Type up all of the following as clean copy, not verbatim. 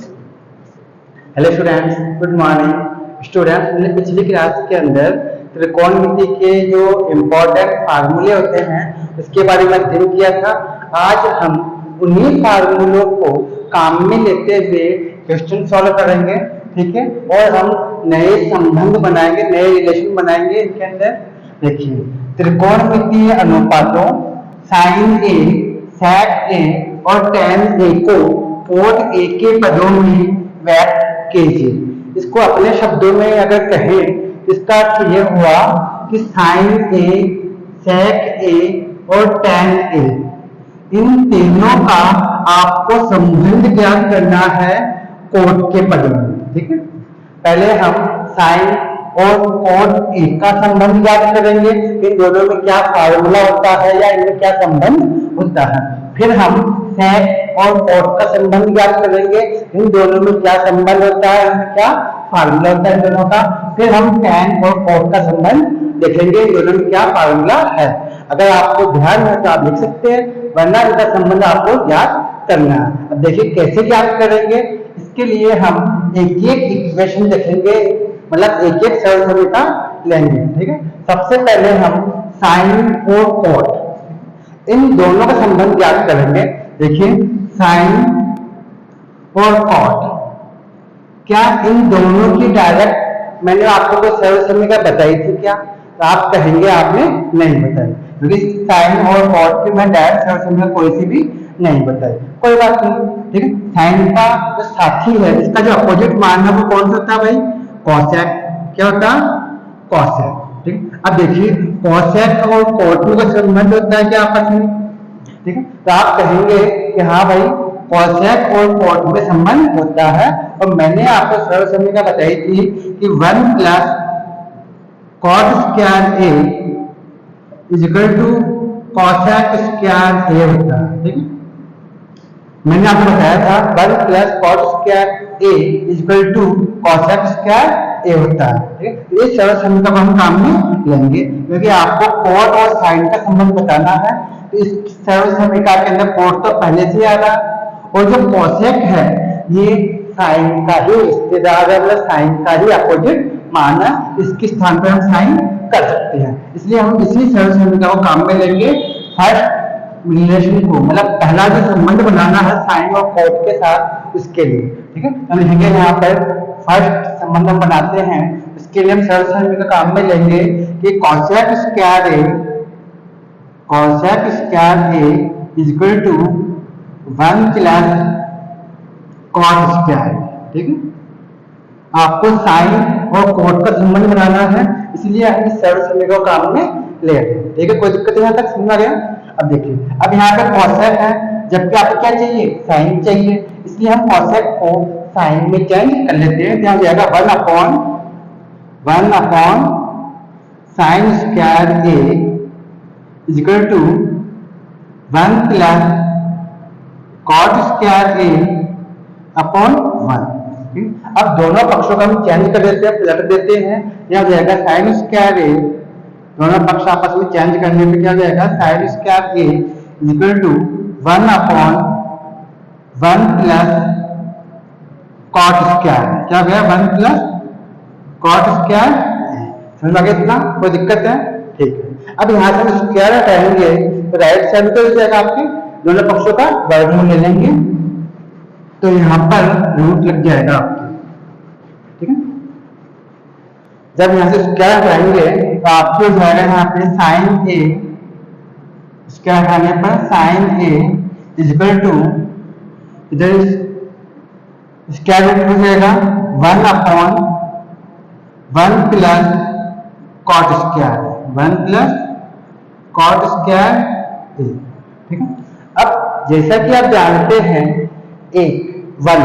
Hello students, good morning students. हमने पिछली class के अंदर त्रिकोणमिति के जो इम्पोर्टेंट फार्मूले होते हैं उसके बारे में अध्ययन किया था। आज हम उन्हीं फार्मूलों को काम में लेते हुए क्वेश्चन सॉल्व करेंगे, ठीक है। और हम नए संबंध बनाएंगे, नए रिलेशन बनाएंगे इसके अंदर। देखिए, त्रिकोणमितीय अनुपातों साइन ए, सेक ए और टेन ए को कोट ए के पदों में व्यक्त कीजिए। इसको अपने शब्दों में अगर कहें, इसका अर्थ यह हुआ कि साइन ए, सेक ए और टेन ए, इन तीनों का आपको संबंध ज्ञात करना है कोट के पदों में, ठीक है। पहले हम साइन और कोट ए का संबंध ज्ञात करेंगे, इन दोनों में क्या फार्मूला होता है या इनमें क्या संबंध होता है। फिर हम सेक और कोट का संबंध ज्ञात करेंगे, इन दोनों में क्या संबंध होता है, इनमें क्या फार्मूला होता है इन दोनों का। फिर हम टेन और कोट का संबंध देखेंगे, इन दोनों में क्या फार्मूला है। अगर आपको ध्यान है तो आप लिख सकते हैं, वरना इनका संबंध आपको ज्ञात करना है। अब देखिए कैसे ज्ञात करेंगे। इसके लिए हम एक एक इक्वेशन देखेंगे, मतलब एक एक सरल समीकरण लेंगे, ठीक है। सबसे पहले हम साइन और कोट, इन दोनों का संबंध ज्ञात करेंगे। देखिए, साइन और कोट, क्या इन दोनों की डायरेक्ट मैंने आपको कोई सरल समीकरण बताई थी क्या? तो आप कहेंगे आपने नहीं बताई, क्योंकि साइन और कोट की मैं डायरेक्ट सरल समीकरण कोई सी भी नहीं बताई। कोई बात नहीं, ठीक है। साइन का जो साथी है, इसका जो अपोजिट मान है वो कौन सा होता है भाई? कोसेक। क्या होता है? कोसेक, ठीक। अब देखिए, कोसेक और कोट में का संबंध होता है क्या आपस में, ठीक है। तो आप कहेंगे कि हाँ भाई, कोसेक और कोट में संबंध होता है। और मैंने आपको सरल समीकरण बताई थी कि 1 plus cot square A is equal to cosec square A होता है, ठीक है। मैंने आपको बताया था 1 plus cot square A is equal to cosec square A होता है, ठीक है। ये सरल समीकरण हम काम में लेंगे, क्योंकि आपको कोट और साइन का संबंध बताना है। तो इस सरल समीकरण के अंदर कोट तो पहले से आ रहा, और जो कोसेक है ये साइन का ही रिश्तेदार है, मतलब साइन का ही अपोजिट मान है। इसके स्थान पर हम साइन कर सकते हैं, इसलिए हम इसी सरल समीकरण को काम में लेंगे। फर्स्ट रिलेशन को, मतलब पहला जो संबंध बनाना है साइन और कोट के साथ, उसके लिए, ठीक है। हम लिखेंगे यहाँ पर फर्स्ट संबंध हम बनाते हैं, इसके लिए हम सरल समीकरण काम में लेंगे कि cosec square A, cosec square A is equal to 1 plus cot square, ठीक है। आपको साइन और कोट का संबंध बनाना है, इसलिए हम इस सरल समीकरण को काम में ले रहे हैं, ठीक है। कोई दिक्कत यहाँ तक समझ आ गया? अब देखिए, अब यहाँ पे कोसेक है, जबकि आपको क्या चाहिए? साइन चाहिए, इसलिए हम कोसेक को साइन में चेंज कर लेते हैं। यहाँ जाएगा 1 upon sine square A is equal to 1 plus cot square A upon 1। अब दोनों पक्षों का हम चेंज कर देते हैं, पलट देते हैं। यहाँ जाएगा साइन स्क्वायर ए, दोनों पक्ष आपस में चेंज करने पे क्या जाएगा? Sine square A is equal to 1 upon 1 plus cot square, क्या गया? 1 प्लस कॉट स्क्वायर। समझ आ गया इतना? कोई दिक्कत है? ठीक है। अब यहाँ से हम स्क्वायर हटाएंगे तो राइट साइड तो जाएगा, आपके दोनों पक्षों का वर्गमूल ले लेंगे, तो यहाँ पर रूट लग जाएगा आपके, ठीक है। जब यहाँ से स्क्वायर हटाएंगे तो आपके हो जाएगा यहाँ पे साइन ए, स्क्वायर हटाने पर sine A is equal to, इधर स्क्वायर रूट हो जाएगा 1 upon 1 plus cot square, 1 plus cot square A, ठीक है। अब जैसा कि आप जानते हैं, एक 1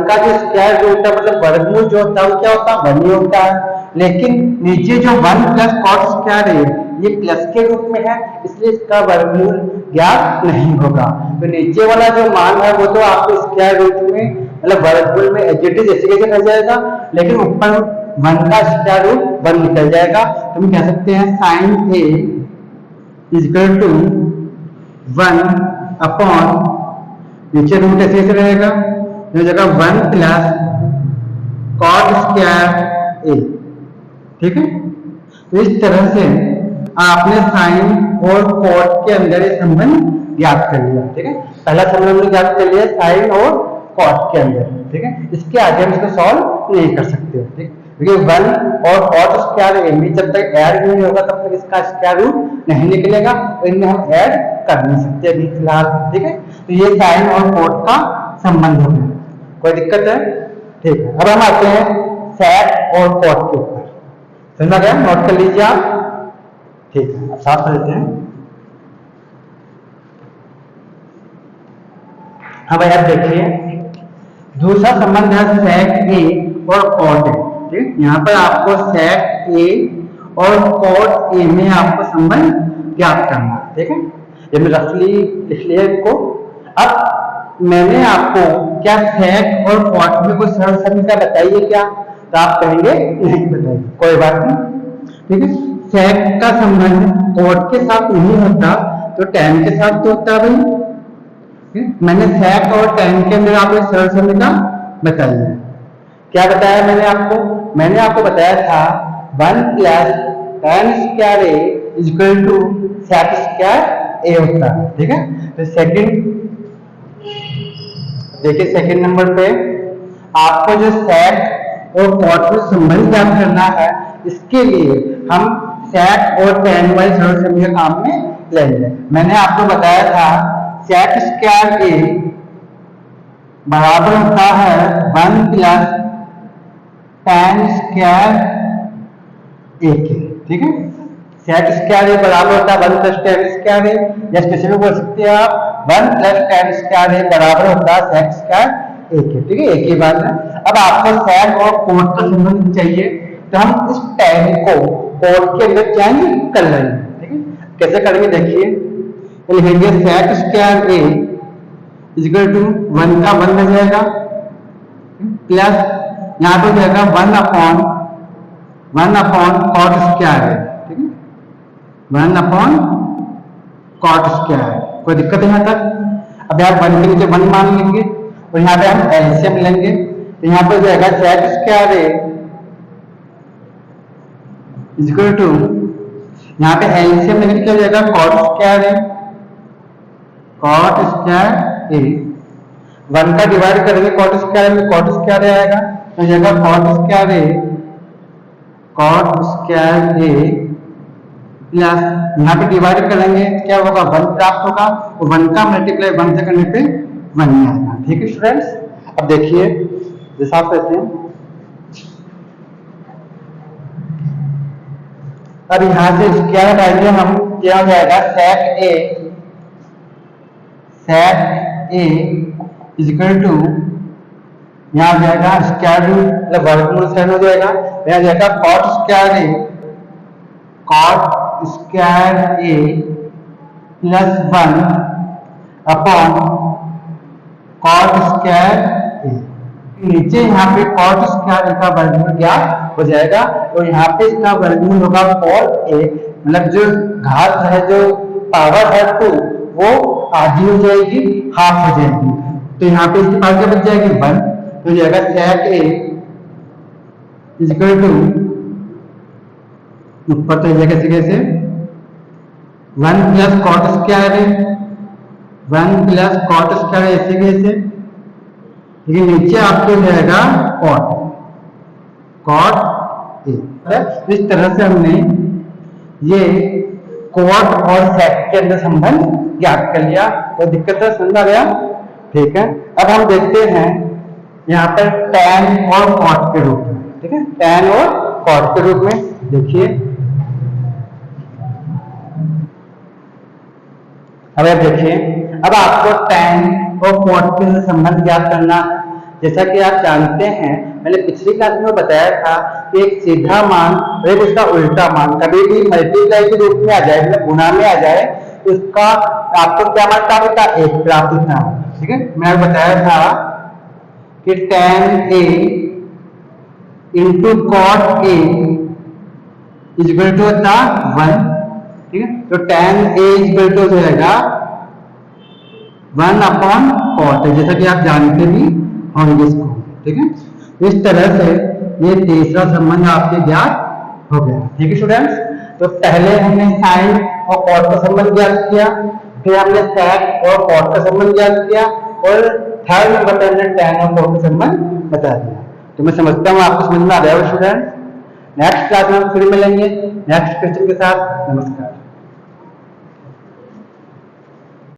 का जो स्क्वायर रूट है, मतलब वर्गमूल जो होता है वो क्या होता है? 1 ही होता है। लेकिन नीचे जो 1 प्लस कॉट स्क्वायर है ये प्लस के रूप में है, इसलिए इसका वर्गमूल ज्ञात नहीं होगा। तो नीचे वाला जो मान है वो तो आपको स्क्वायर रूट में, मतलब वर्गमूल में एडजस्ट जैसे कैसे रह जाएगा, लेकिन ऊपर 1 का स्क्वायर रूट 1 निकल जाएगा। तो हम कह सकते हैं sine A is equal to 1 upon, नीचे रूट ऐसे रहेगा हो जाएगा 1 प्लस कॉट स्क्वायर ए। ठीक है, तो इस तरह से आपने साइन और कॉट के अंदर ये संबंध ज्ञात कर लिया। ठीक है, पहला संबंध हमने ज्ञात कर लिया साइन और कॉट के अंदर। ठीक है, इसके आगे हम इसको सॉल्व नहीं कर सकते। ठीक, क्योंकि 1 और कॉट स्क्वायर ए में जब तक ऐड नहीं होगा तब तक इसका स्क्वायर रूट नहीं निकलेगा, तो इनमें हम ऐड कर नहीं सकते अभी फिलहाल। ठीक है, तो ये साइन और कॉट का संबंध हो गया, कोई दिक्कत है? ठीक है, अब हम आते हैं सेक और कॉट के ऊपर। समझ में गया? नोट कर लीजिए आप। ठीक है, अब साफ कर देते हैं। हाँ भाई, अब देखिए दूसरा संबंध है सेक ए और कॉट ए। ठीक, यहाँ पर आपको सेक ए और कॉट ए में आपको संबंध ज्ञात करना है। ठीक है, ये मैं रफली लिख लिया इनको। अब मैंने आपको क्या सेक और कॉट में कोई सरल समीकरण बताइए क्या, तो आप कहेंगे नहीं बताइए, कोई बात नहीं। ठीक है, सेक का संबंध कॉट के साथ नहीं होता तो टैन के साथ तो होता है भाई। मैंने सेक और टैन के अंदर आपको सरल समीकरण बताइए। क्या बताया मैंने आपको? मैंने आपको बताया था 1 plus tan square A is equal to sec square A होता है। ठीक है, तो सेकंड देखिए, सेकंड नंबर पे आपको जो सेक और कॉट में संबंध ज्ञात करना है, इसके लिए हम सेक और टैन वाले सरल समीकरण काम में लेंगे। मैंने आपको बताया था सेक स्क्वायर ए बराबर होता है 1 प्लस टैन स्क्वायर ए के। ठीक है, सेक स्क्वायर ए बराबर होता है 1 प्लस टैन स्क्वायर ए, या स्पेसिफिक बोल सकते हैं आप 1 प्लस टैन स्क्वायर ए बराबर होता है सेक स्क्वायर ए के। ठीक है, एक ही बात है। अब आपको सेक और कॉट का संबंध चाहिए, तो हम इस टैन को कॉट के अंदर चेंज कर लेंगे। ठीक है, कैसे करेंगे देखिए, लिखेंगे sec square A is equal to 1 का 1 हो जाएगा प्लस यहाँ पे जाएगा 1 अपॉन कॉट स्क्वायर है। ठीक है, 1 अपॉन कॉट स्क्वायर, कोई दिक्कत है यहाँ तक? अब यहाँ 1 के नीचे 1 मान लेंगे और यहाँ पे हम एलसीएम लेंगे, तो यहाँ पे जाएगा sec square A is equal to, यहाँ पे एलसीएम लेंगे क्या हो जाएगा cot square A, cot square A 1 का डिवाइड करेंगे कॉट स्क्वायर में, कॉट स्क्वायर आएगा तो जाएगा कॉट स्क्वायर ए प्लस यहाँ पे डिवाइड करेंगे क्या होगा 1 प्राप्त होगा, और 1 का मल्टीप्लाई 1 से करने पे 1 ही आएगा। ठीक है स्टूडेंट्स, अब देखिए जैसा आप कहते हैं, अब यहाँ से स्क्वायर हटाएंगे हम, क्या हो जाएगा सेक ए इज इक्वल टू, यहाँ आ जाएगा स्क्वायर रूट मतलब वर्गमूल साइन हो जाएगा, यहाँ जाएगा कॉट स्क्वायर ए प्लस 1 अपॉन कॉट स्क्वायर ए। नीचे यहाँ पे कॉट स्क्वायर ए का वर्गमूल ज्ञात हो जाएगा और यहाँ पे इसका वर्गमूल होगा कॉट ए, मतलब जो घात है, जो पावर है 2 वो आधी हो जाएगी, हाफ हो जाएगी, तो यहाँ पे इसकी पावर क्या बच जाएगी 1, तो जाएगा सेक ए इज इक्वल टू, ऊपर तो जाएगा कैसे 1 plus cot square A, 1 plus cot square ऐसे कैसे, लेकिन नीचे आपको जाएगा कॉट ए। इस तरह से हमने ये कॉट और सेक के अंदर संबंध ज्ञात कर लिया, तो दिक्कत है, समझ आ गया? ठीक है, अब हम देखते हैं यहाँ पर टैन और कॉट के रूप में। ठीक है, टैन और कॉट के रूप में देखिए, अब देखिए, अब आपको टैन और कॉट के संबंध ज्ञात करना है। जैसा कि आप जानते हैं, मैंने पिछली क्लास में बताया था कि एक सीधा मान और एक उसका उल्टा मान कभी भी मल्टीप्लाई के रूप में आ जाए, मतलब गुणा में आ जाए, तो उसका आपको क्या मान प्राप्त होता है? 1 प्राप्त होता है। ठीक है, मैंने बताया था कि tan a into cot A is equal to होता 1। ठीक है, तो tan a is equal to हो जाएगा 1 अपॉन कॉट, जैसा कि आप जानते भी on this cone, ठीक है। इस तरह से ये तीसरा संबंध आपके ज्ञात हो गया, ठीक है स्टूडेंट्स। तो पहले हमने साइन और कॉट का संबंध ज्ञात किया, फिर हमने सेक और कॉट का संबंध ज्ञात किया, और थर्ड नंबर पर हमने टैन और कॉट का संबंध बता दिया। तो मैं समझता हूँ आपको समझ में आ गया स्टूडेंट्स। नेक्स्ट क्लास में हम फिर मिलेंगे नेक्स्ट क्वेश्चन के साथ। नमस्कार।